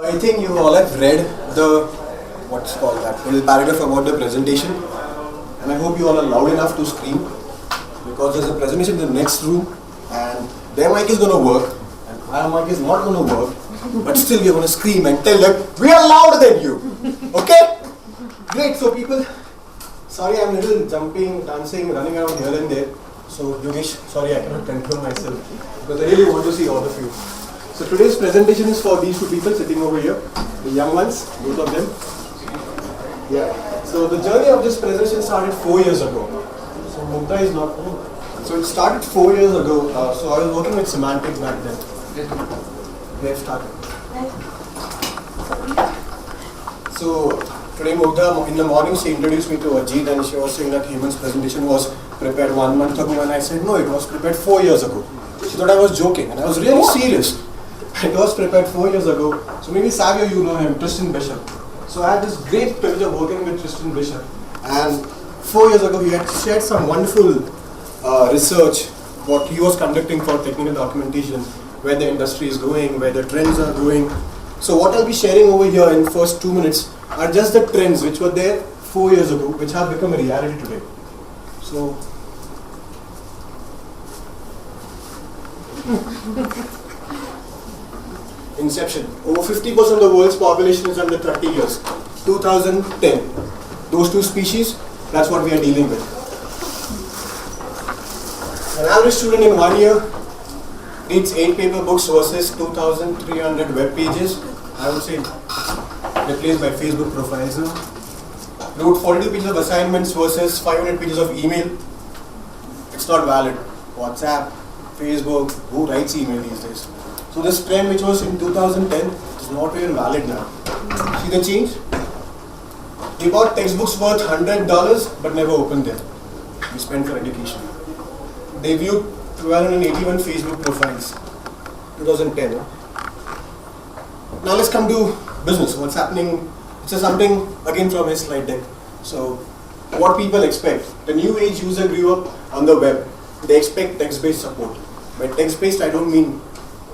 I think you all have read the, what's called that little paragraph about the presentation, and I hope you all are loud enough to scream, because there's a presentation in the next room and their mic is going to work and our mic is not going to work, but still we're going to scream and tell them we are louder than you. Okay? Great. So people, sorry I'm a little jumping, dancing, running around here and there. So Yogesh, sorry I cannot control myself because I really want to see all of you. So today's presentation is for these two people sitting over here, the young ones, both of them. Yeah. So the journey of this presentation started 4 years ago. So Mugdha is not. So it started 4 years ago. So I was working with Semantic back then. We have started. So today Mugdha in the morning she introduced me to Ajit and she was saying that Hemant's presentation was prepared 1 month ago, and I said no, it was prepared 4 years ago. She thought I was joking and I was really serious. It was prepared 4 years ago. So maybe Savio, you know him, Tristan Bishop. So I had this great privilege of working with Tristan Bishop, and 4 years ago he had shared some wonderful research what he was conducting for technical documentation, where the industry is going, where the trends are going. So what I'll be sharing over here in first 2 minutes are just the trends which were there 4 years ago, which have become a reality today. So inception. Over 50% of the world's population is under 30 years. 2010. Those two species, that's what we are dealing with. An average student in 1 year reads 8 paper books versus 2,300 web pages. I would say replaced by Facebook profiles now. Wrote 42 pages of assignments versus 500 pages of email. It's not valid. WhatsApp, Facebook, who writes email these days? So this trend which was in 2010 is not even valid now. See the change? We bought textbooks worth $100 but never opened them. We spent for education. They viewed 1281 Facebook profiles. 2010. Now let's come to business. What's happening? It's just something again from his slide deck. So what people expect. The new age user grew up on the web. They expect text-based support. By text-based I don't mean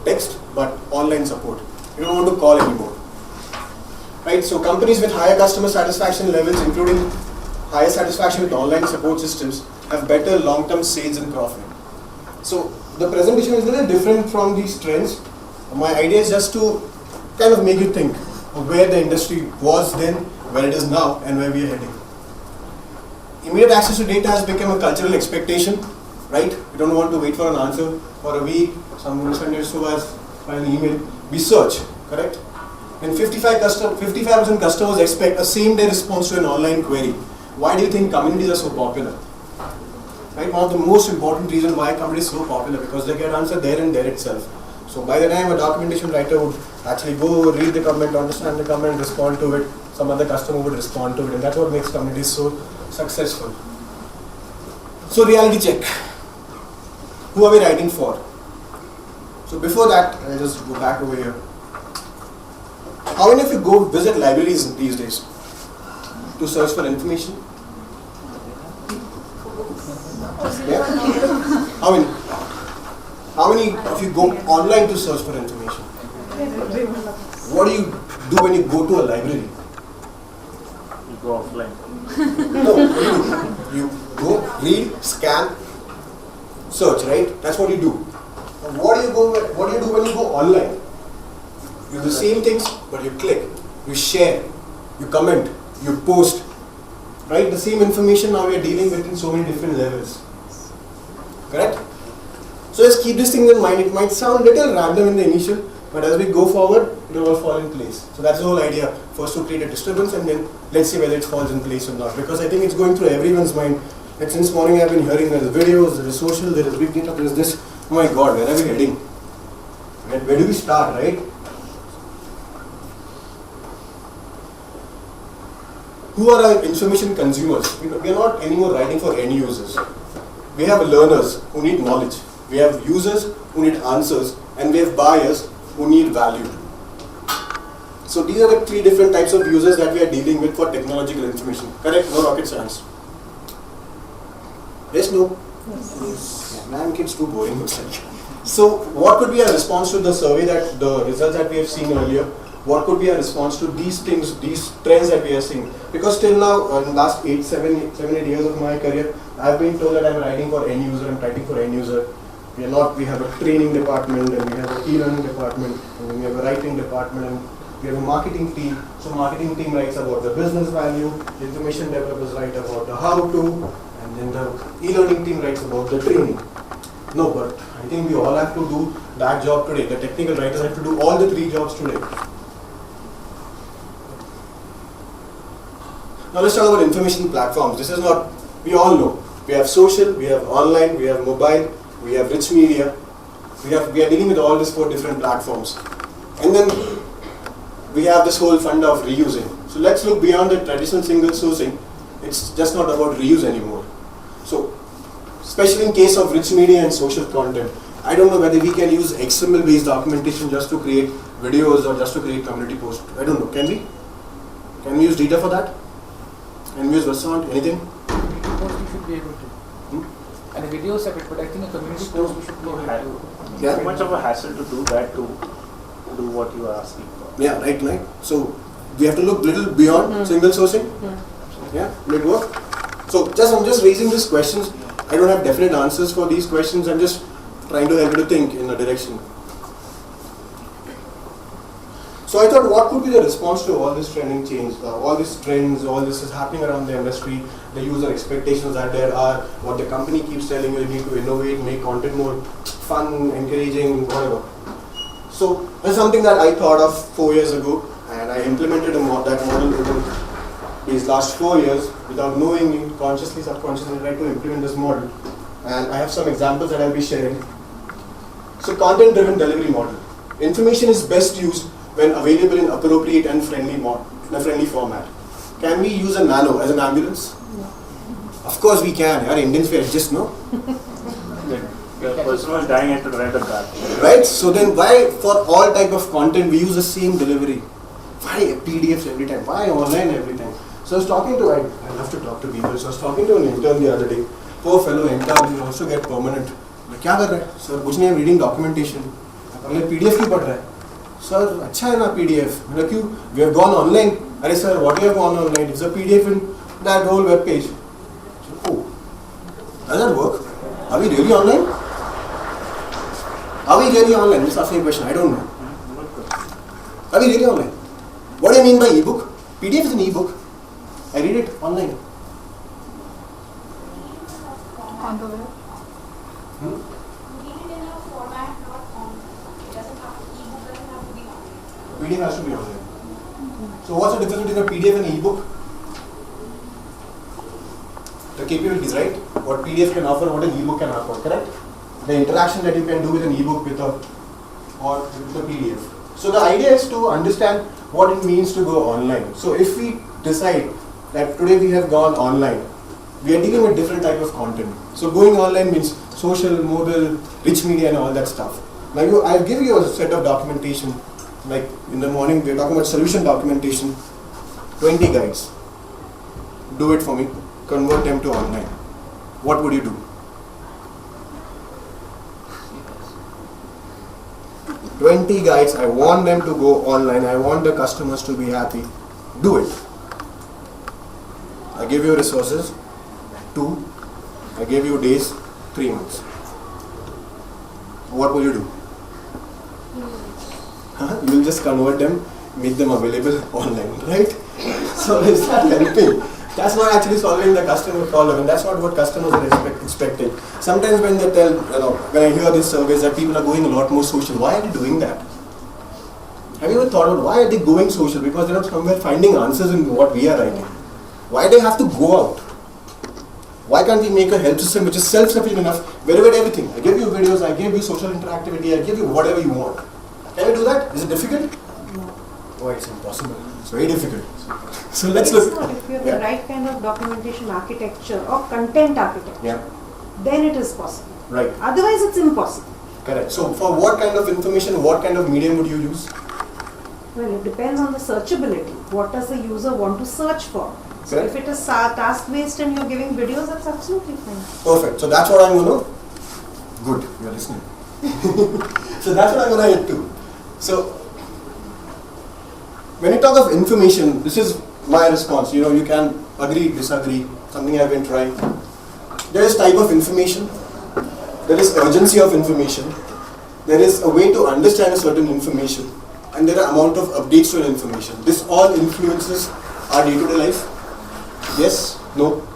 text, but online support. You don't want to call anymore. Right? So companies with higher customer satisfaction levels, including higher satisfaction with online support systems, have better long-term sales and profit. So the presentation is a little different from these trends. My idea is just to kind of make you think of where the industry was then, where it is now, and where we are heading. Immediate access to data has become a cultural expectation. Right? We don't want to wait for an answer for a week. Someone sent us to us by an email. We search, correct? And 55% customers expect a same-day response to an online query. Why do you think communities are so popular? Right? One of the most important reasons why communities are so popular, because they get answer there and there itself. So by the time a documentation writer would actually go read the comment, understand the comment, respond to it, some other customer would respond to it, and that's what makes communities so successful. So reality check. Who are we writing for? So before that, I'll just go back over here. How many of you go visit libraries these days to search for information? Yeah? How many? How many of you go online to search for information? What do you do when you go to a library? You go offline. No, what do you do? You go, read, scan, search, right? That's what you do. And what do you do when you go online? You do the same things, but you click, you share, you comment, you post, right? The same information now we are dealing with in so many different levels. Correct? So just keep these things in mind. It might sound a little random in the initial, but as we go forward, it will all fall in place. So that's the whole idea. First to create a disturbance and then let's see whether it falls in place or not. Because I think it's going through everyone's mind. And since morning I've been hearing there is videos, there is social, there is big data, there is this. Oh my God, where are we heading? Where do we start, right? Who are our information consumers? We are not anymore writing for end users. We have learners who need knowledge. We have users who need answers, and we have buyers who need value. So these are the 3 different types of users that we are dealing with for technological information. Correct? No rocket science. Yes, no? Yes. Yeah, man, kids too boring looks like. So what could be our response to the survey, that the results that we have seen earlier? what could be our response to these things, these trends that we are seeing? Because till now, in the last 8 years of my career, I've been told that I'm writing for end user, I'm writing for end user. We are not, we have a training department, and we have an e-learning department, and we have a writing department, and we have a marketing team. So marketing team writes about the business value, the information developers write about the how-to, and then the e-learning team writes about the training. No, but I think we all have to do that job today. The technical writers have to do all the 3 jobs today. Now let's talk about information platforms. This is not, we all know. We have social, we have online, we have mobile, we have rich media. We are dealing with all these 4 different platforms. And then we have this whole fund of reusing. So let's look beyond the traditional single sourcing. It's just not about reuse anymore. So, especially in case of rich media and social content, I don't know whether we can use XML based documentation just to create videos or just to create community posts. I don't know. Can we? Can we use data for that? Can we use restaurant? Anything? Post you should be able to. And the video separate, but I think a community post we should be able to. Yeah. Too much of a hassle to do that, to do what you are asking for. Yeah, right. So we have to look little beyond single sourcing. Yeah, will it work? So I'm just raising these questions. I don't have definite answers for these questions. I'm just trying to help you to think in a direction. So I thought, what could be the response to all this trending change, all these trends, all this is happening around the industry, the user expectations that there are, what the company keeps telling you need to innovate, make content more fun, encouraging, whatever. So that's something that I thought of 4 years ago, and I implemented that model over these last 4 years without knowing it, consciously, subconsciously, I tried to implement this model. And I have some examples that I'll be sharing. So content-driven delivery model. Information is best used when available in appropriate and friendly format. Can we use a nano as an ambulance? No. Of course we can. Our Indians we adjust, no? The person was dying and to drive the car. Right? So then why for all type of content we use the same delivery? Why PDFs every time? Why online every time? So I was talking to, I love to talk to people, so I was talking to an intern the other day. Poor fellow intern, he wants to get permanent. मैं क्या कर रहा है? Sir, कुछ नहीं, I'm reading documentation. पहले PDF क्यों पढ़ रहा है? Sir, अच्छा है ना PDF. मैंने क्यों? We have gone online. अरे sir, what you have gone online? It's a PDF in that whole web page. Oh, does that work? Are we really online? Are we really online? Just asking a question. I don't know. Are we really online? What do you mean by ebook? PDF is an ebook. I read it online. On the web. Hmm? PDF has to be online. So what's the difference between a PDF and an ebook? The capabilities, right? What PDF can offer, what an ebook can offer, correct? The interaction that you can do with an ebook with a PDF. So the idea is to understand what it means to go online. So if we decide that today we have gone online, we are dealing with different type of content. So going online means social, mobile, rich media and all that stuff. Now I'll give you a set of documentation. Like in the morning we are talking about solution documentation, 20 guides. Do it for me, convert them to online. What would you do? 20 guides, I want them to go online, I want the customers to be happy. Do it. I give you resources, 2. I give you days, 3 months. What will you do? You will just convert them, make them available online, right? So is that helping? That's not actually solving the customer problem, and that's not what customers are expecting. Sometimes when they tell, when I hear these surveys that people are going a lot more social, why are they doing that? Have you ever thought about why are they going social? Because they're not somewhere finding answers in what we are writing. Why do they have to go out? Why can't we make a help system which is self-sufficient enough, where we get everything? I give you videos, I give you social interactivity, I give you whatever you want. Can we do that? Is it difficult? No. Oh, it's impossible. It's very difficult. So let's look. It's not. If you have the right kind of documentation architecture or content architecture, Yeah, then it is possible. right. Otherwise, it's impossible. Correct. So for what kind of information, what kind of medium would you use? Well, it depends on the searchability. What does the user want to search for? So Correct. if it is task-based and you're giving videos, that's absolutely fine. Perfect. So that's what I'm going to. Good. You're listening. So that's what I'm going to hit to. So When you talk of information, this is my response. You can agree, disagree, something I've been trying. There is type of information, there is urgency of information, there is a way to understand a certain information, and there are amount of updates to an information. This all influences our day-to-day life. Yes? No?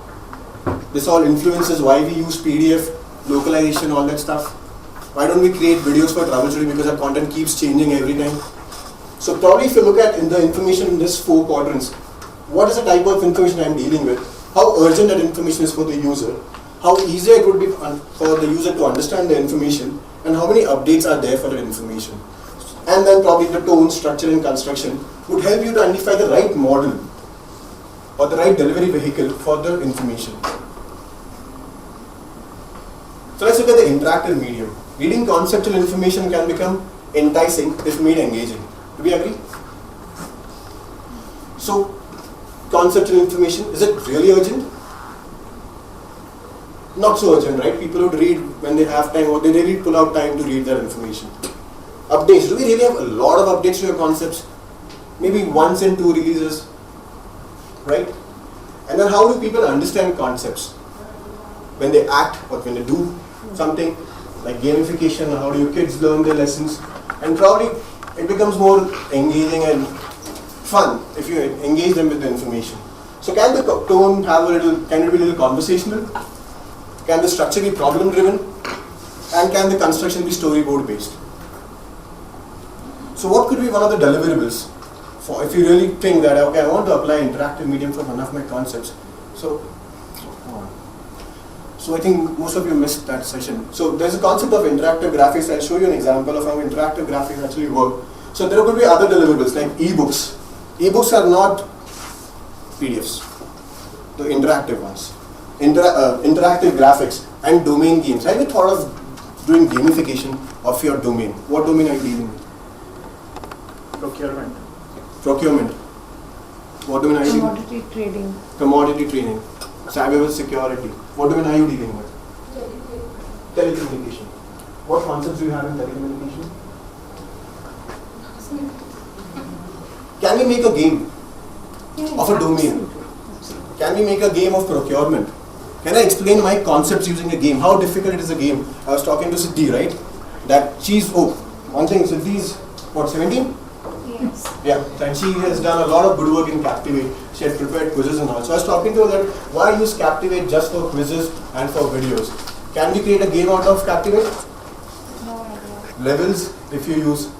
This all influences why we use PDF, localization, all that stuff. Why don't we create videos for troubleshooting, because our content keeps changing every time. So probably if you look at in the information in this 4 quadrants, what is the type of information I'm dealing with, how urgent that information is for the user, how easy it would be for the user to understand the information, and how many updates are there for that information. And then probably the tone, structure and construction would help you to identify the right model or the right delivery vehicle for the information. So let's look at the interactive medium. Reading conceptual information can become enticing if made engaging. Do we agree? So, conceptual information, is it really urgent? Not so urgent, right? People would read when they have time, or they really pull out time to read that information. Updates, do we really have a lot of updates to your concepts? Maybe once in 2 releases, right? And then how do people understand concepts? When they act or when they do something like gamification, how do your kids learn their lessons? And probably it becomes more engaging and fun if you engage them with the information. So can the tone have can it be a little conversational? Can the structure be problem driven? And can the construction be storyboard based? So what could be one of the deliverables for if you really think that, okay, I want to apply interactive medium for one of my concepts. So I think most of you missed that session. So there's a concept of interactive graphics. I'll show you an example of how interactive graphics actually work. So there could be other deliverables like ebooks. Ebooks are not PDFs, the interactive ones. Interactive graphics and domain games. Have you thought of doing gamification of your domain? What domain are you dealing with? Procurement. Procurement. What domain are you dealing with? Commodity trading. Commodity trading. Cyber security. What domain are you dealing with? Telecommunication. What concepts do you have in telecommunication? Can we make a game of a domain? Can we make a game of procurement? Can I explain my concepts using a game? How difficult it is a game? I was talking to Siddhi, right? That one thing, Siddhi's, 17? Yes. Yeah, and she has done a lot of good work in Captivate. She had prepared quizzes and all. So I was talking to her that why use Captivate just for quizzes and for videos? Can we create a game out of Captivate? No idea. Levels, if you use.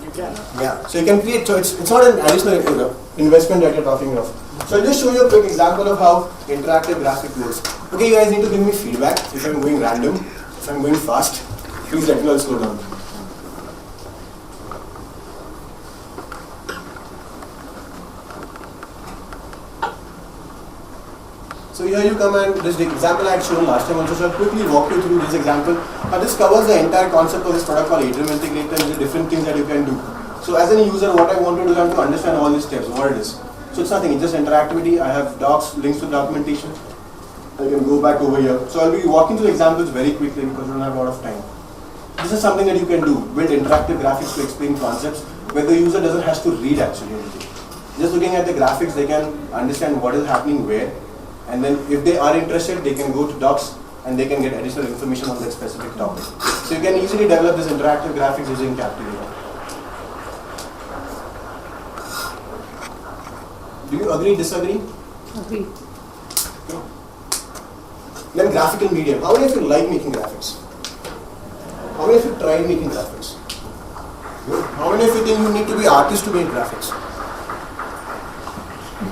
You can. Yeah, so you can create, so it's not an additional investment that you're talking of. So I'll just show you a quick example of how interactive graphic works. Okay, you guys need to give me feedback if I'm going random, if I'm going fast. Please let me know, slow down. So here you come, and this example I had shown last time also, so I'll quickly walk you through this example. This covers the entire concept of this product called Atrium Integrator and the different things that you can do. So as a user, what I want to do is I want to understand all these steps, what it is. So it's nothing, it's just interactivity. I have docs, links to documentation. I can go back over here. So I'll be walking through examples very quickly because we don't have a lot of time. This is something that you can do, build interactive graphics to explain concepts where the user doesn't have to read actually anything. Just looking at the graphics, they can understand what is happening where. And then if they are interested, they can go to docs and they can get additional information on that specific topic. So you can easily develop this interactive graphics using Captivate. Do you agree, disagree? Agreed. Then graphical medium. How many of you like making graphics? How many of you tried making graphics? Good. How many of you think you need to be artists to make graphics?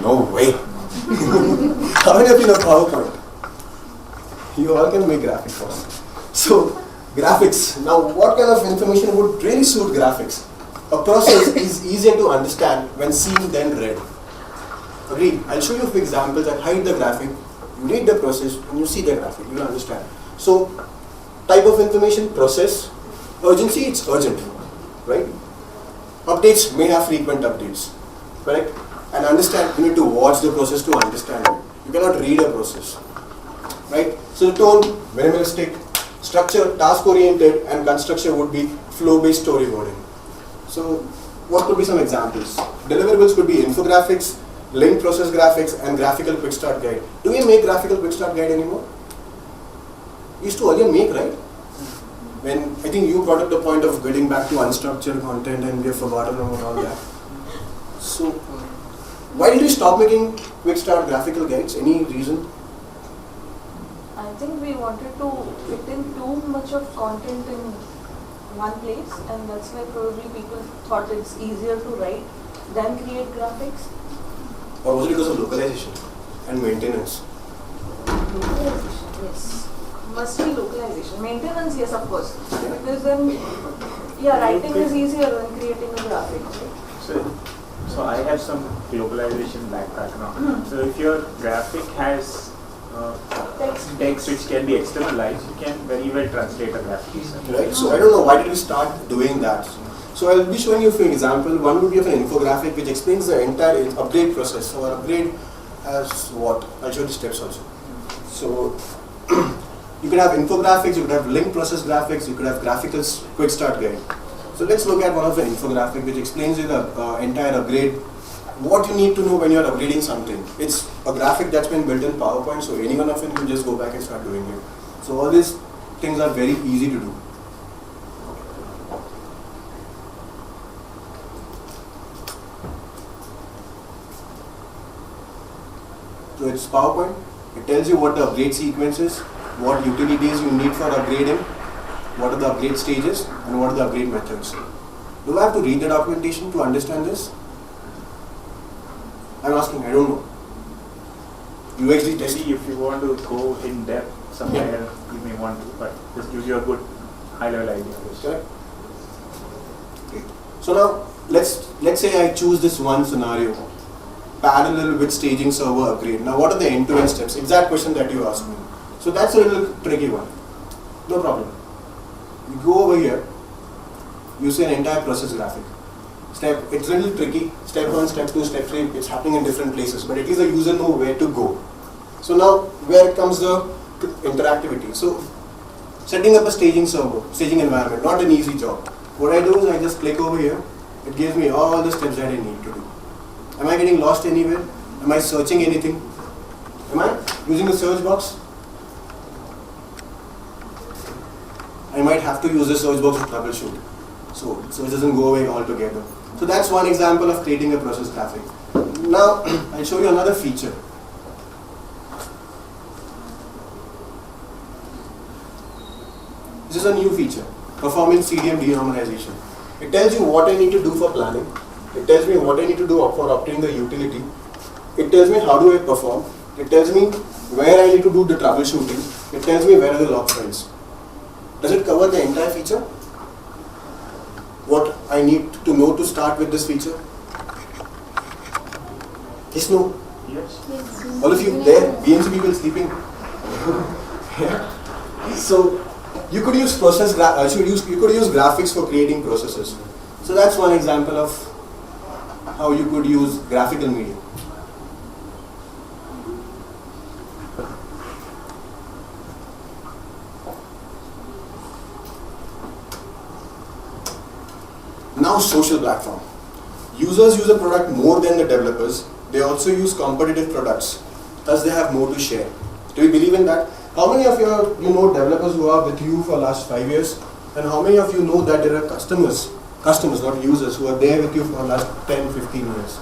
No way. How many of you know PowerPoint? You all can make graphics for us. So, graphics. Now, what kind of information would really suit graphics? A process is easier to understand when seen than read. Agreed. I'll show you a few examples. I'll hide the graphic. You read the process and you see the graphic. You will understand. So, type of information, process. Urgency, it's urgent. Right? Updates may have frequent updates. Correct? And understand, you need to watch the process to understand it. You cannot read a process. Right? So the tone, minimalistic, structure, task oriented, and construction would be flow based storyboarding. So what could be some examples? Deliverables could be infographics, link process graphics, and graphical quick start guide. Do we make graphical quick start guide anymore? We used to earlier make, right? When I think you brought up the point of getting back to unstructured content and we have forgotten about all that. So, why did we stop making quick start graphical guides? Any reason? I think we wanted to fit in too much of content in one place, and that's why probably people thought it's easier to write than create graphics. Or was it because of localization and maintenance? Localization, yes. Must be localization. Maintenance, yes, of course. Because then, yeah, writing is easier than creating a graphic, right? So I have some globalization background. So if your graphic has text which can be externalized, you can very well translate a graphic. Right? So I don't know why did we start doing that. So I'll be showing you a few examples. One would be of an infographic which explains the entire upgrade process. So our upgrade has what? I'll show you the steps also. So you could have infographics, you could have link process graphics, you could have graphical quick start guide. So let's look at one of the infographic which explains you the entire upgrade, what you need to know when you're upgrading something. It's a graphic that's been built in PowerPoint, so any one of you can just go back and start doing it. So all these things are very easy to do. So it's PowerPoint. It tells you what the upgrade sequence is, what utilities you need for upgrading, what are the upgrade stages, and what are the upgrade methods. Do I have to read the documentation to understand this? I'm asking, I don't know. UXD testing. Maybe if you want to go in depth somewhere, you may want to, but this gives you a good high-level idea. Correct. Okay. So now let's say I choose this one scenario, parallel with staging server upgrade. Now what are the end-to-end steps? Exact question that you asked me. So that's a little tricky one. No problem. You go over here, you see an entire process graphic. It's a little tricky. Step 1, step 2, step 3, it's happening in different places, but at least the user know where to go. So now where comes the interactivity? So setting up a staging server, staging environment, not an easy job. What I do is I just click over here, it gives me all the steps that I need to do. Am I getting lost anywhere? Am I searching anything? Am I using the search box? I might have to use the search box to troubleshoot. So it doesn't go away altogether. So that's one example of creating a process graphic. Now I'll show you another feature. This is a new feature, performance CDM denormalization. It tells you what I need to do for planning. It tells me what I need to do for obtaining the utility. It tells me how do I perform. It tells me where I need to do the troubleshooting. It tells me where are the log files. Does it cover the entire feature? What I need to know to start with this feature? Yes, no? Yes. All of you there? BMC people sleeping? Yeah. So you could use you could use graphics for creating processes. So that's one example of how you could use graphical media. Now social platform. Users use a product more than the developers. They also use competitive products. Thus they have more to share. Do you believe in that? How many of you know developers who are with you for the last 5 years? And how many of you know that there are customers not users, who are there with you for the last 10, 15 years?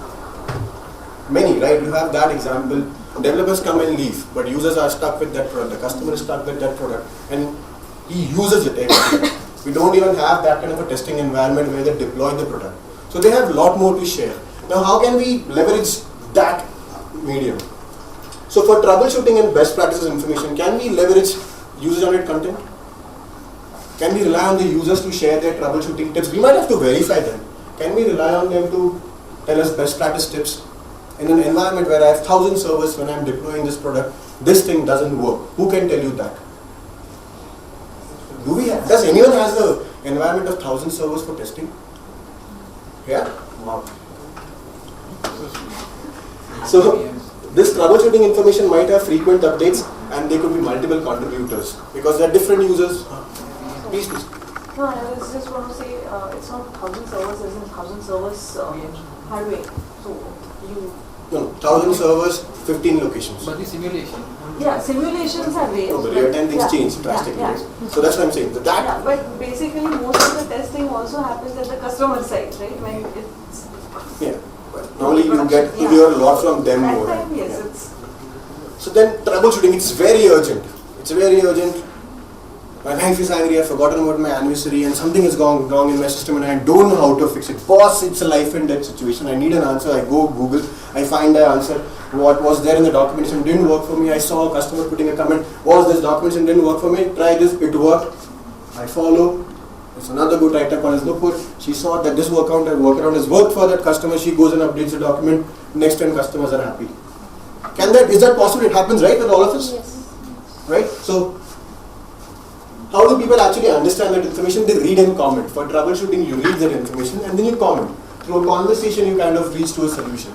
Many, right? You have that example. Developers come and leave, but users are stuck with that product. The customer is stuck with that product and he uses it every day. We don't even have that kind of a testing environment where they deploy the product. So they have a lot more to share. Now how can we leverage that medium? So for troubleshooting and best practices information, can we leverage user-generated content? Can we rely on the users to share their troubleshooting tips? We might have to verify them. Can we rely on them to tell us best practice tips? In an environment where I have 1,000 servers when I'm deploying this product, this thing doesn't work. Who can tell you that? Does anyone has the environment of 1,000 servers for testing? Yeah? Wow. So this troubleshooting information might have frequent updates and they could be multiple contributors because there are different users. Please. No, I was just going to say, it's not 1,000 servers, as in 1,000 servers hardware. So you. No, 1,000 servers, 15 locations. But the simulation. Yeah, simulations are ways. No, but real time things yeah, change drastically. yeah, right? So that's what I'm saying. So that Yeah, but basically most of the testing also happens at the customer side, right? When it's. yeah. But normally you get to Yeah. hear a lot from them That more. time, yes, Yeah. it's. So then troubleshooting, it's very urgent. It's very urgent. My wife is angry, I've forgotten about my anniversary and something has gone wrong in my system and I don't know how to fix it. Boss, it's a life and death situation. I need an answer. I go Google, I find the answer. What was there in the documentation didn't work for me. I saw a customer putting a comment, was this documentation didn't work for me? Try this, it worked. I follow. It's another good write-up on his notebook. She saw that this workaround has worked for that customer. She goes and updates the document. Next 10 customers are happy. Is that possible? It happens, right, with all of us? Yes. Right? So, how do people actually understand that information? They read and comment. For troubleshooting, you read that information and then you comment. Through a conversation, you kind of reach to a solution.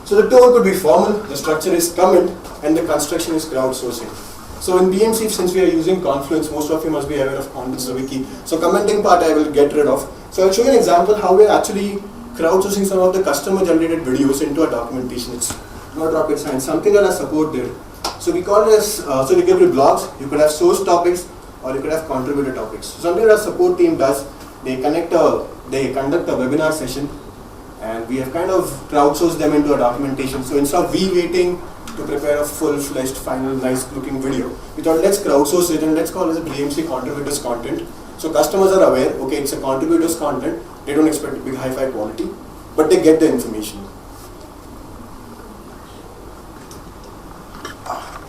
So the tone could be formal, the structure is comment, and the construction is crowdsourcing. So in BMC, since we are using Confluence, most of you must be aware of Confluence Wiki. So commenting part I will get rid of. So I'll show you an example how we're actually crowdsourcing some of the customer-generated videos into a documentation. It's not rocket science, something that has support there. So we call this, so you give blogs, you could have source topics, or you could have contributor topics. So something that our support team does, they conduct a webinar session, and we have kind of crowdsourced them into a documentation. So instead of we waiting to prepare a full-fledged, final, nice-looking video, we thought let's crowdsource it and let's call it BMC contributors content. So customers are aware, okay, it's a contributors content. They don't expect big hi-fi quality, but they get the information.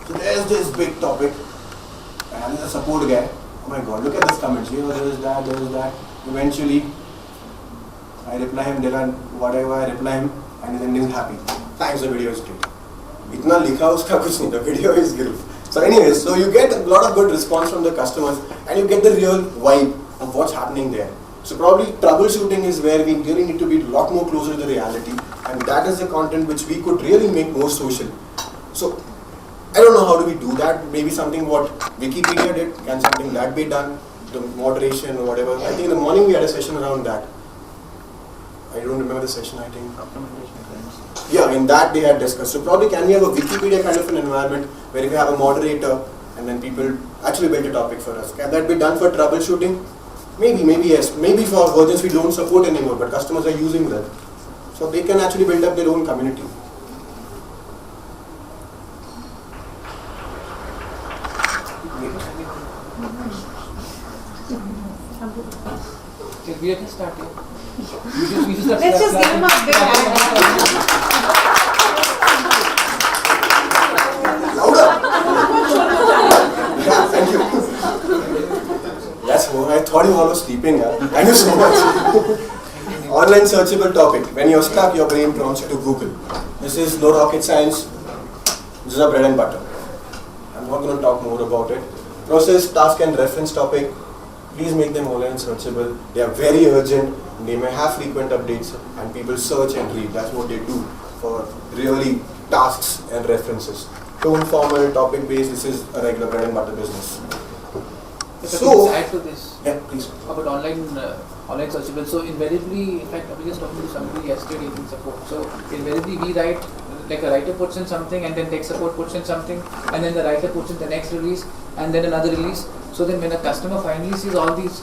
So there's this big topic, and there's a support guy. Oh my God, look at this comments. You know, there is that. Eventually, I reply him, there are whatever, I reply him, and then he's happy. Thanks, the video is great. Itna likha uska kuch nahi, the video is great. So anyways, so you get a lot of good response from the customers, and you get the real vibe of what's happening there. So probably troubleshooting is where we really need to be a lot more closer to the reality, and that is the content which we could really make more social. So I don't know how do we do that. Maybe something what Wikipedia did. Can something that be done? The moderation or whatever. I think in the morning we had a session around that. I don't remember the session. I think. Yeah, in that they had discussed. So probably can we have a Wikipedia kind of an environment where if we have a moderator and then people actually build a topic for us. Can that be done for troubleshooting? Maybe yes. Maybe for versions we don't support anymore, but customers are using that. So they can actually build up their own community. Okay, we are just starting. We just Let's just give him a big hand. Louder! Yeah, thank you. That's more. I thought you were all sleeping. Yeah. Thank you so much. Online searchable topic. When you're stuck, your brain prompts you to Google. This is no rocket science. This is a bread and butter. I'm not going to talk more about it. Process, task and reference topic. Please make them online searchable. They are very urgent. They may have frequent updates and people search and read. That's what they do for really tasks and references. Tone formal, topic based. This is a regular bread and butter business. So add to this. Yeah, please. About online searchable. So invariably, in fact, I was just talking to somebody yesterday in support. So invariably we write, like a writer puts in something and then tech support puts in something and then the writer puts in the next release and then another release. So then when a customer finally sees all these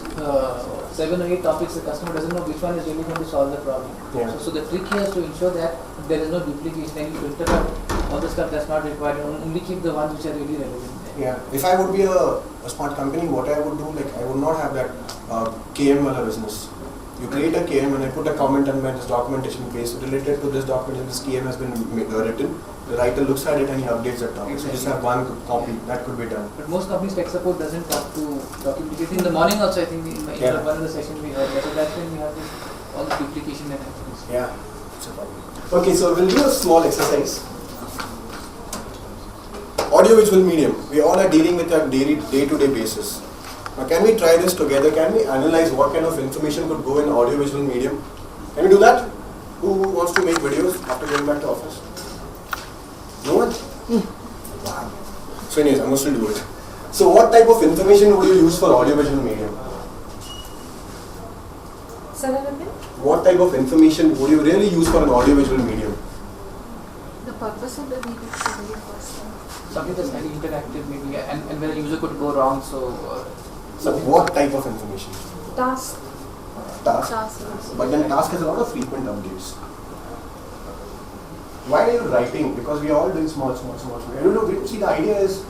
7 or 8 topics, the customer doesn't know which one is really going to solve the problem. Yeah. So the trick here is to ensure that there is no duplication and you filter out all the stuff that's not required and only keep the ones which are really relevant. Yeah, if I would be a smart company, what I would do, like I would not have that KM wala business. You create a KM and I put a comment on this documentation page related to this document, this KM has been written. The writer looks at it and he updates that topic. So just have one copy, that could be done. But most companies tech support doesn't talk to documentation. In the morning also, I think in one of the sessions we heard that. So that's when we have this, all the duplication that happens. Yeah, it's a problem. Okay, so we'll do a small exercise. Audiovisual medium. We all are dealing with a day-to-day basis. Now, can we try this together? Can we analyze what kind of information could go in audiovisual medium? Can we do that? Who wants to make videos after going back to office? No one? Wow. So anyways, I'm going to do it. So what type of information would you use for audiovisual medium? type of information would you really use for an audiovisual medium? The purpose of the video is very personal. Something that's highly interactive maybe, and where a user could go wrong, so So what type of information? Task. Task. But then task has a lot of frequent updates. Why are you writing? Because we are all doing small. I don't know. See, the idea is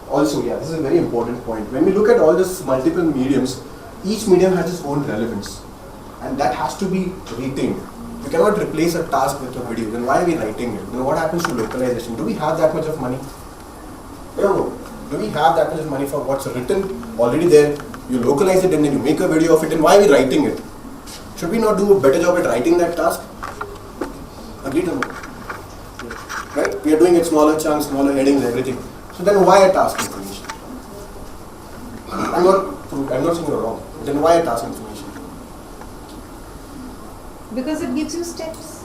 also, this is a very important point. When we look at all these multiple mediums, each medium has its own relevance, and that has to be retained. You cannot replace a task with a video. Then why are we writing it? Then what happens to localization? Do we have that much of money? No. Do we have that much of money for what's written already there? You localize it and then you make a video of it. And why are we writing it? Should we not do a better job at writing that task? Agreed or not? Right? We are doing it smaller chunks, smaller headings, everything. So then why a task information? I'm not saying you're wrong. Then why a task information? Because it gives you steps.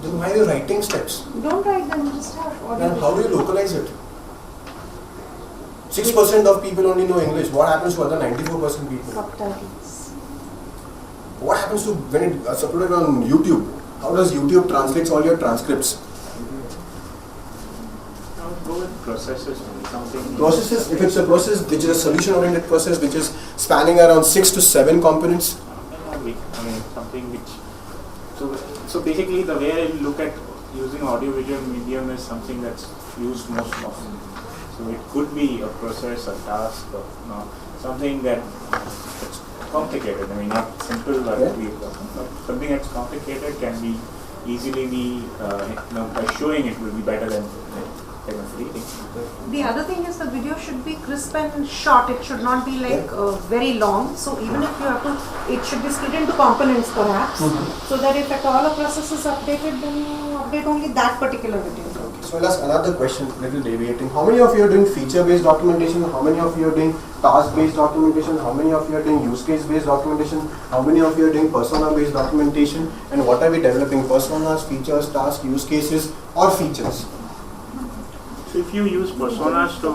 Then why are you writing steps? Don't write them, just have Then audio. how do you localize it? 6% of people only know English. What happens to other 94% people? Subtitles. What happens to when it's uploaded on YouTube? How does YouTube translates all your transcripts? I would go with processes, something. Processes, if it's a process which is a solution-oriented process which is spanning around 6 to 7 components. I mean, something which. So basically, the way I look at using audio-visual medium is something that's used most often. So it could be a process, a task, or something that's complicated. I mean, not simple, but something that's complicated can be easily be by showing it will be better than kind of reading. The other thing is the video should be crisp and short. It should not be like very long. So even if you have to, it should be split into components perhaps. So that if at all a process is updated, then you update only that particular video. So I'll ask another question, little deviating. How many of you are doing feature-based documentation? How many of you are doing task-based documentation? How many of you are doing use case-based documentation? How many of you are doing persona-based documentation? And what are we developing? Personas, features, tasks, use cases, or features? So if you use personas to,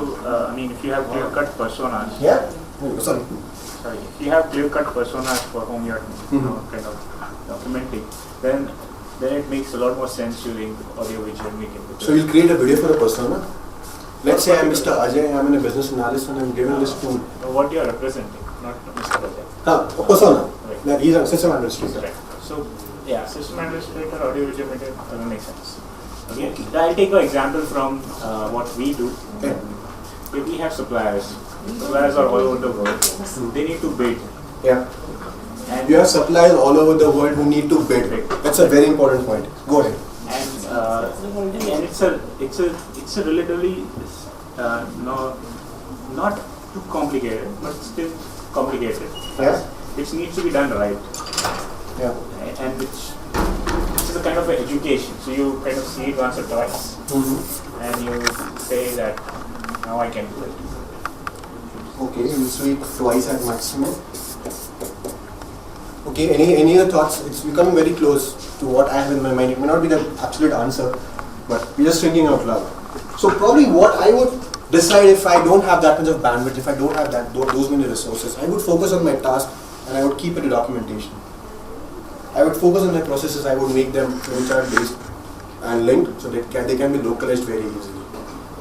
if you have clear-cut personas. Yeah? Sorry. If you have clear-cut personas for whom you're kind of documenting, then it makes a lot more sense using audio-visual medium. So you'll create a video for a persona. Let's say I'm Mr. Ajay, I'm a business analyst and I'm given this tool. What you are representing, not Mr. Ajay. A persona. Right. Like he's a system administrator. Right. So, system administrator, audio-visual medium doesn't make sense. Okay. I'll take an example from what we do. Okay. If we have suppliers. Suppliers are all over the world. They need to bid. Yeah. And You have suppliers all over the world who need to bid. That's a very important point. Go ahead. And it's a relatively not too complicated, but still complicated. Yeah. Which needs to be done right. Yeah. And which is a kind of an education. So you kind of see it once or twice, and you say that now I can do it. Okay, you see it twice at maximum. Okay, any other thoughts? It's becoming very close to what I have in my mind. It may not be the absolute answer, but we're just thinking out loud. So probably what I would decide if I don't have that much of bandwidth, if I don't have those many resources, I would focus on my task and I would keep it a documentation. I would focus on my processes, I would make them flowchart based and linked so they can be localized very easily.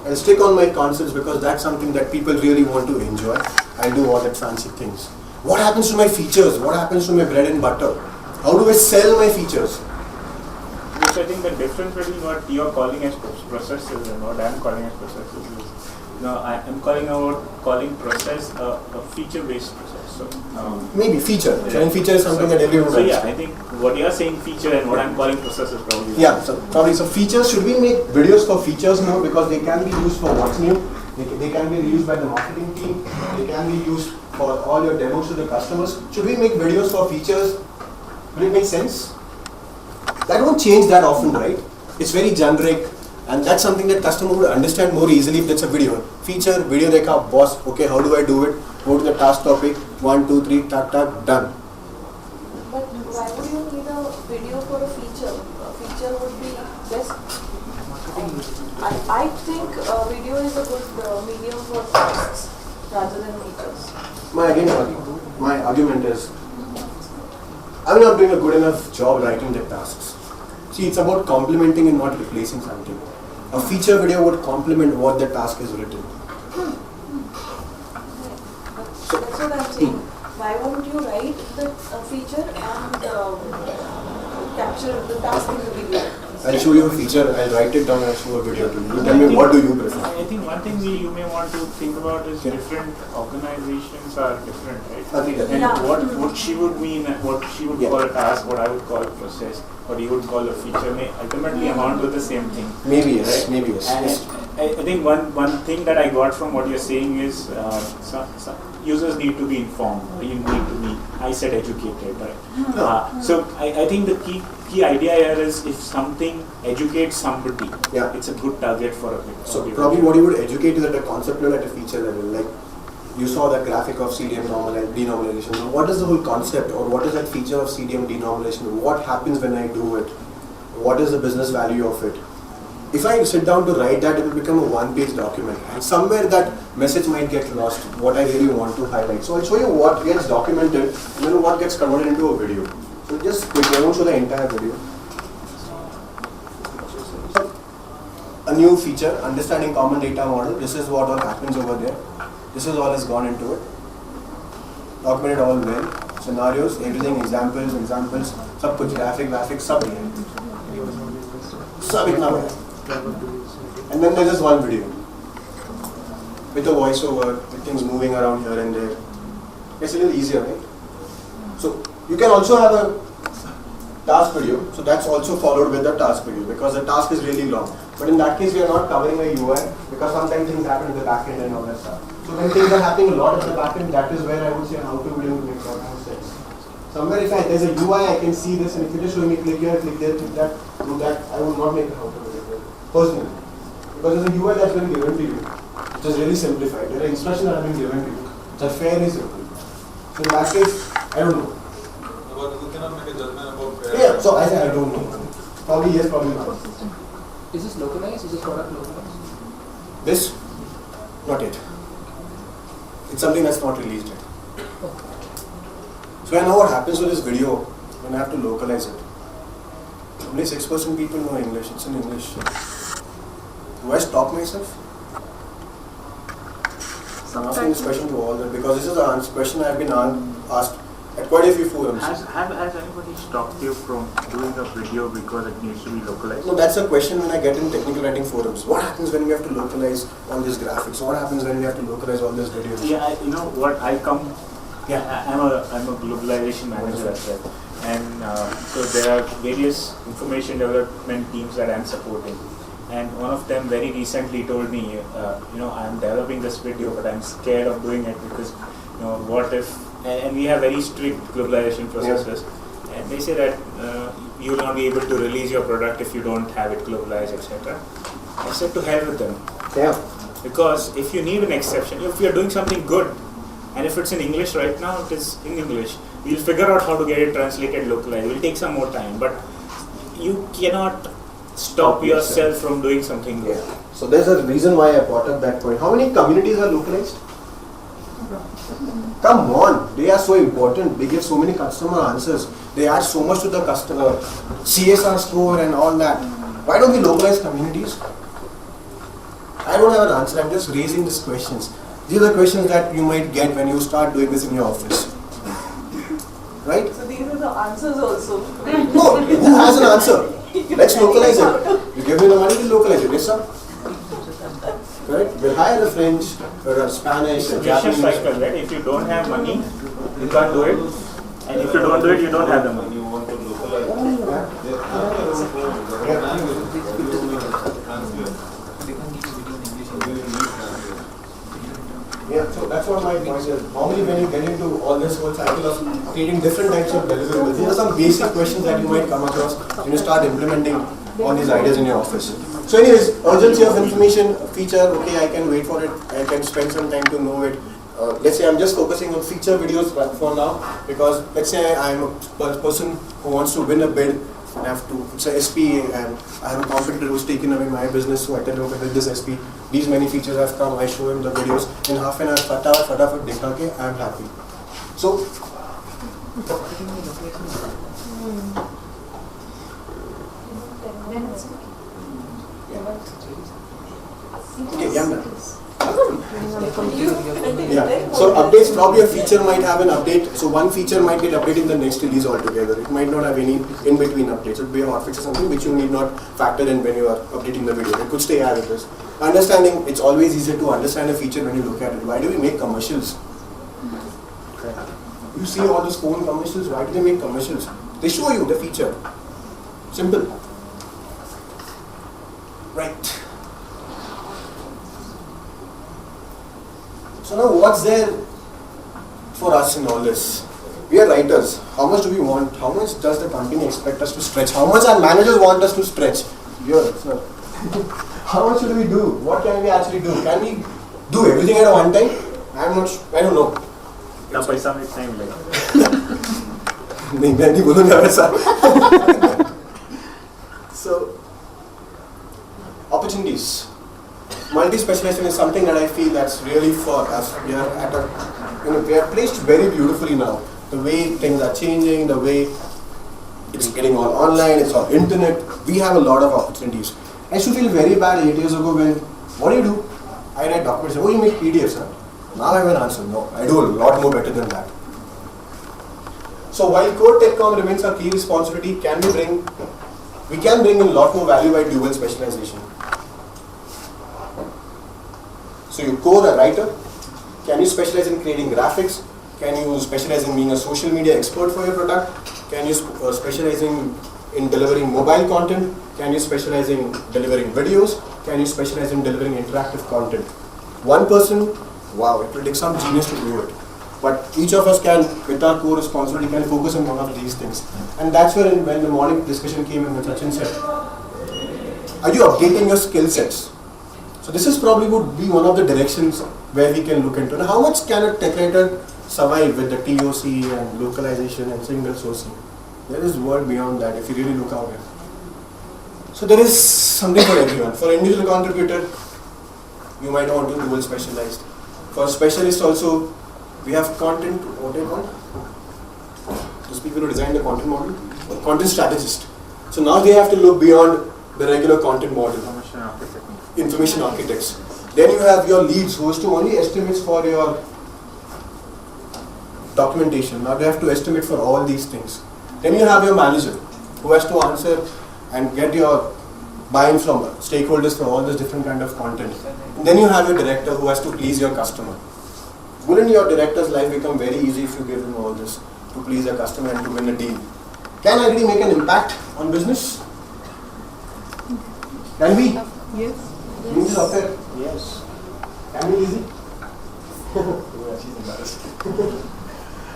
I'll stick on my concepts because that's something that people really want to enjoy. I'll do all that fancy things. What happens to my features? What happens to my bread and butter? How do I sell my features? Because I think the difference between what you are calling as processes and what I am calling as processes is, I am calling process a feature-based process. So, Maybe feature. Selling feature is something that everyone So understands. I think what you are saying feature and what I am calling process is probably. Yeah, so probably so features, should we make videos for features now because they can be used for what's new, they can be used by the marketing team, they can be used for all your demos to the customers. Should we make videos for features? Will it make sense? That won't change that often, right? It's very generic and that's something that customer would understand more easily if that's a video. Feature, video rekha, boss, okay, how do I do it? Go to the task topic, 1, 2, 3, tak, done. But why would you need a video for a feature? A feature would be best. I think video is a good medium for tasks rather than features. My argument is, I'm not doing a good enough job writing the tasks. See, it's about complementing and not replacing something. A feature video would complement what the task is written. That's what I'm saying. Why won't you write the feature and capture the task in the video? I'll show you a feature, I'll write it down, I'll show a video to you. You tell me what do you prefer. I think one thing you may want to think about is different organizations are different, right? Agree. And Yeah. what she would mean, what she would Yeah. call a task, what I would call a process, what you would call a feature may ultimately amount to the same thing. Maybe yes, Right. maybe yes. And yes. I think one thing that I got from what you're saying is some users need to be informed. You need to be, I said educated, right? So I think the key idea here is if something educates somebody, Yeah. it's a good target for a big So audience. probably what you would educate is at a concept level, at a feature level. Like you saw that graphic of CDM denominalization. Now, what is the whole concept, or what is that feature of CDM denominalization? What happens when I do it? What is the business value of it? If I sit down to write that, it will become a one-page document, and somewhere that message might get lost. What I really want to highlight. So I'll show you what gets documented, and then what gets converted into a video. So just quickly, I won't show the entire video. A new feature, understanding common data model. This is what all happens over there. This is all has gone into it. Documented all well. Scenarios, everything, examples, सब कुछ graphic, सब इतना है. And then there's just one video with a voiceover, with things moving around here and there. It's a little easier, right? So you can also have a task video. So that's also followed with the task video because the task is really long. But in that case, we are not covering a UI because sometimes things happen in the back end and all that stuff. So when things are happening a lot at the back end, that is where I would say how to video makes a lot of sense. Somewhere if there's a UI, I can see this, and if you just show me click here, click there, click that, do that, I would not make a how to video personally. Because there's a UI that's been given to you, which is really simplified. There are instructions that have been given to you, which are fairly simple. So in that case, I don't know. But you cannot make a judgment about Yeah, so I say I don't know. Probably yes, probably not. Is this localized? Is this product localized? This, not yet. It's something that's not released yet. So I know what happens with this video when I have to localize it. Only 6% people know English. It's in English. Do I stop myself? I'm asking this question to all that because this is a question I have been asked at quite a few forums. Has anybody stopped you from doing a video because it needs to be localized? No, that's a question when I get in technical writing forums. What happens when we have to localize all these graphics? What happens when we have to localize all these videos? Yeah, you know what, Yeah. I'm a globalization manager as well, and so there are various information development teams that I'm supporting, and one of them very recently told me, I'm developing this video, but I'm scared of doing it because, what if? And we have very strict globalization processes, and they say that you will not be able to release your product if you don't have it globalized, etc. I said to hell with them, Yeah. because if you need an exception, if you're doing something good. And if it's in English right now, it is in English. We'll figure out how to get it translated localized. It will take some more time, but you cannot stop yourself from doing something good. Yeah. So there's a reason why I brought up that point. How many communities are localized? Come on, they are so important. They give so many customer answers. They add so much to the customer CSR score and all that. Why don't we localize communities? I don't have an answer. I'm just raising these questions. These are the questions that you might get when you start doing this in your office. Right? So these are the answers also. No, who has an answer? Let's localize it. You give me the money, we'll localize it. Yes, sir? Correct? We'll hire a French, or a Spanish, a Vicious Japanese. cycle, right? If you don't have money, you can't do it. And if you don't do it, you don't have the money. you want to localize. Yeah, so that's what my point is. Normally when you get into all this whole cycle of creating different types of deliverables, these are some basic questions that you might come across when you start implementing all these ideas in your office. So anyways, urgency of information feature, okay, I can wait for it, I can spend some time to know it. Let's say I'm just focusing on feature videos for now, because let's say I'm a person who wants to win a bid, and I have to, it's a SP, and I have a competitor who's taken away my business, so I tell him, okay, with this SP, these many features have come, I show him the videos, in half an hour, fatafat dekha ke, I'm happy. So, Okay, yeah, ma'am. Yeah. So updates, probably a feature might have an update. So one feature might get updated in the next release altogether. It might not have any in between updates. It would be a hotfix or something which you need not factor in when you are updating the video. It could stay as it is. Understanding, it's always easier to understand a feature when you look at it. Why do we make commercials? You see all those phone commercials. Why do they make commercials? They show you the feature. Simple. Right. So now what's there for us in all this? We are writers. How much do we want? How much does the company expect us to stretch? How much our managers want us to stretch? Here, sir. How much should we do? What can we actually do? Can we do everything at one time? I don't know. क्या पैसा में time लगेगा? नहीं मैं नहीं बोलूँगा वैसा. So opportunities. Multi-specialization is something that I feel that's really for us. We are at a, we are placed very beautifully now. The way things are changing, the way it's getting all online, it's all internet. We have a lot of opportunities. I used to feel very bad 8 years ago when, what do you do? I write documents. Oh, you make PDFs, huh? Now I have an answer. No, I do a lot more better than that. So while Core TechCom remains our key responsibility, we can bring in a lot more value by dual specialization. So you code a writer, can you specialize in creating graphics? Can you specialize in being a social media expert for your product? Can you specialize in delivering mobile content? Can you specialize in delivering videos? Can you specialize in delivering interactive content? One person, wow, it will take some genius to do it. But each of us can, with our core responsibility, can focus on one of these things. And that's where when the morning discussion came in, when Sachin said, are you updating your skill sets? So this is probably would be one of the directions where we can look into. Now, how much can a tech writer survive with the TOC and localization and single sourcing? There is world beyond that if you really look out here. So there is something for everyone. For individual contributor, you might want to dual specialized. For specialists also, we have content, what do you call? Those people who design the content model, or content strategist. So now they have to look beyond the regular content model. Information architects. Then you have your leads who has to only estimates for your documentation. Now they have to estimate for all these things. Then you have your manager who has to answer and get your buy-in from stakeholders for all this different kind of content. And then you have your director who has to please your customer. Wouldn't your director's life become very easy if you give him all this to please a customer and to win a deal? Can I really make an impact on business? Can we? Yes. Yes. Out there? Yes. Can be easy? She's embarrassed.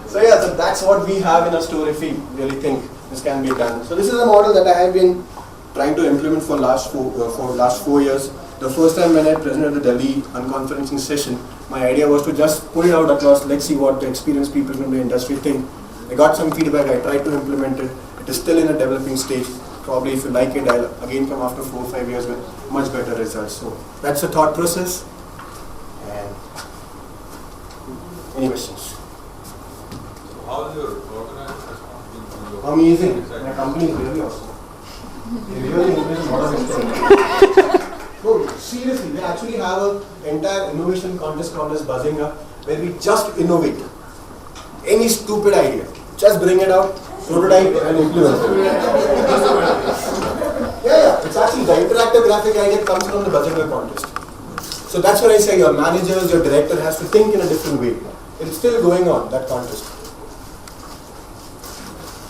So yeah, so that's what we have in our store if we really think this can be done. So this is a model that I have been trying to implement for last 4 years. The first time when I presented the Delhi unconferencing session, my idea was to just put it out across, let's see what the experienced people from the industry think. I got some feedback, I tried to implement it. It is still in a developing stage. Probably if you like it, I'll again come after 4 or 5 years with much better results. So that's the thought process. And any questions? How is your organized response? Amazing. My company is really awesome. They really innovate a lot of things. No, seriously, we actually have an entire innovation contest called as Buzzing Up, where we just innovate. Any stupid idea, just bring it out, prototype and implement it. Yeah, it's actually the interactive graphic idea comes from the Buzzing Up contest. So that's what I say, your managers, your director has to think in a different way. It's still going on, that contest.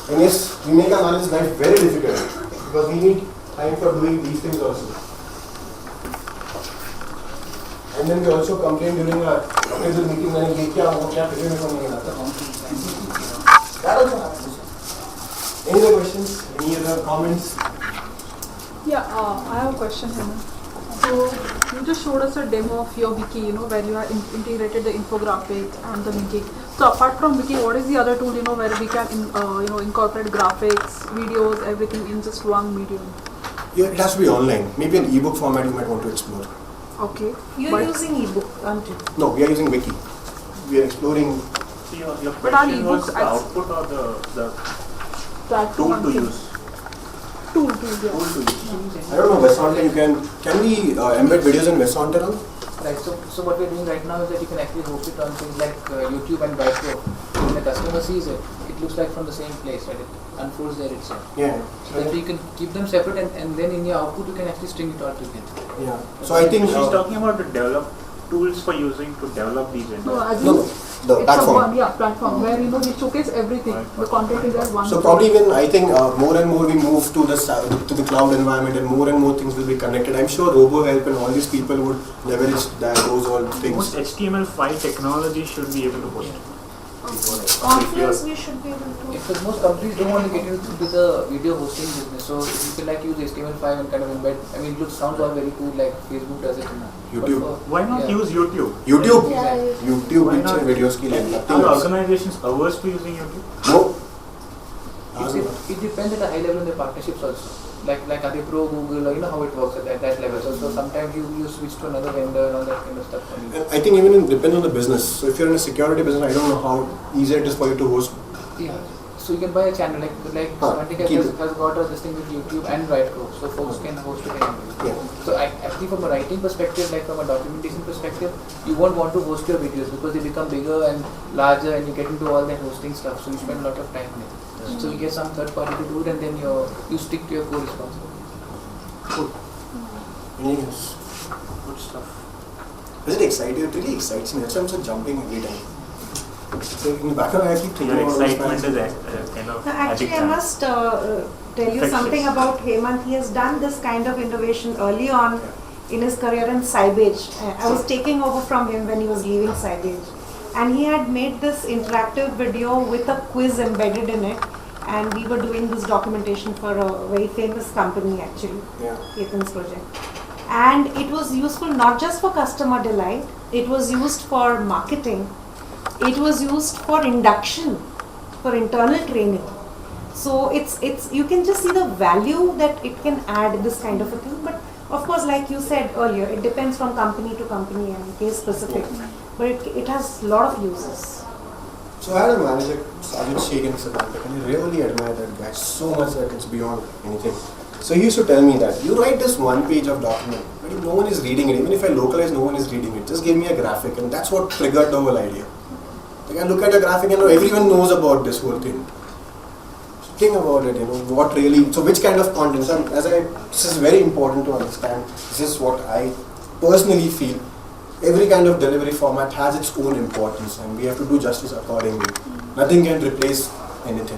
And yes, we make our managers' life very difficult because we need time for doing these things also. And then we also complain during our appraisal meeting when we that also happens. Any other questions? Any other comments? Yeah, I have a question, Hema. So you just showed us a demo of your wiki, where you have integrated the infographic and the wiki. So apart from wiki, what is the other tool, where we can, incorporate graphics, videos, everything in just one medium? Yeah, it has to be online. Maybe an ebook format you might want to explore. Okay. You're using ebook, aren't you? No, we are using wiki. We are exploring So your But are question was ebooks the as- output or the That tool one to thing. use? Tool, yeah. Tool to use. I don't know, Vesonter, can we embed videos in Vesonter now? Right, so what we're doing right now is that you can actually host it on things like YouTube and Brightro. When the customer sees it, it looks like from the same place, right? It unfolds there itself. Yeah. So that you can keep them separate and then in your output you can actually string it all together. Yeah. So I think She's talking about the tools for using to develop these No, entire. as no, in, the it's platform. a one, yeah, platform where we showcase everything. Right. The content is at one. So probably when I think more and more we move to the cloud environment and more things will be connected, I'm sure RoboHelp and all these people would leverage those all Most things. HTML5 technology should be able to host it. Confluence we should be able to. Because most companies don't want to get into the video hosting business, so you can like use HTML5 and kind of embed. I mean, it sounds all very cool, like Facebook does it. YouTube. Why not Yeah. use YouTube? YouTube, Yeah, YouTube Why picture not? videos के लिए nothing Are else. organizations averse to using YouTube? No. It depends at a high level in the partnerships also. Like are they pro Google or you know how it works at that level. So sometimes you switch to another vendor and all that kind of stuff. I think even it depends on the business. So if you're in a security business, I don't know how easy it is for you to host. Yeah. So you can buy a channel like Semantic keep has got a this thing with YouTube and Brightro, so folks can host it anywhere. Yeah. So actually from a writing perspective, like from a documentation perspective, you won't want to host your videos because they become bigger and larger and you get into all that hosting stuff, so you spend a lot of time there. So you get some third party to do it and then you stick to your core responsibilities. Anything else? Good stuff. Is it exciting? It really excites me. That's why I'm so jumping every time. So in the back of my head, I keep thinking Your about those excitement plans. is kind of Now, actually, I addictive. must tell you Infectious. something about Hemant. He has done this kind of innovation early on in his career in Sybase. I was taking over from him when he was leaving Sybase. And he had made this interactive video with a quiz embedded in it. And we were doing this documentation for a very famous company actually, Yeah. Ketan's project. And it was useful not just for customer delight, it was used for marketing, it was used for induction, for internal training. So it's you can just see the value that it can add, this kind of a thing. But of course, like you said earlier, it depends from company to company and case specific. But it has a lot of uses. So I had a manager, Sajid Sheikh in Semantic, and I really admire that guy so much that it's beyond anything. So he used to tell me that you write this one page of document, but if no one is reading it, even if I localize, no one is reading it. Just give me a graphic, and that's what triggered the whole idea. Like I look at a graphic and everyone knows about this whole thing. So think about it, what really. So which kind of content? So this is very important to understand. This is what I personally feel. Every kind of delivery format has its own importance, and we have to do justice accordingly. Nothing can replace anything.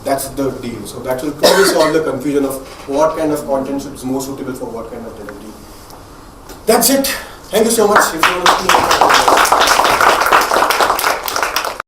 That's the deal. So that will probably solve the confusion of what kind of content is more suitable for what kind of delivery. That's it. Thank you so much. If you want to speak.